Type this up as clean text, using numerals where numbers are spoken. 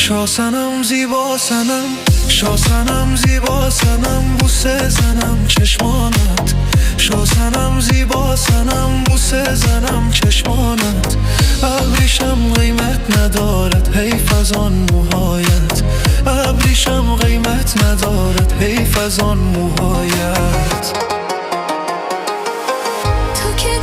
شاسنم زیبا سنم، شاسنم زیبا سنم، بوسه زنم چشمانت. شاسنم زیبا سنم، بوسه زنم چشمانت. ابریشم قیمت ندارد حیف از آن موهایت. ابریشم قیمت ندارد حیف از آن موهایت. تو که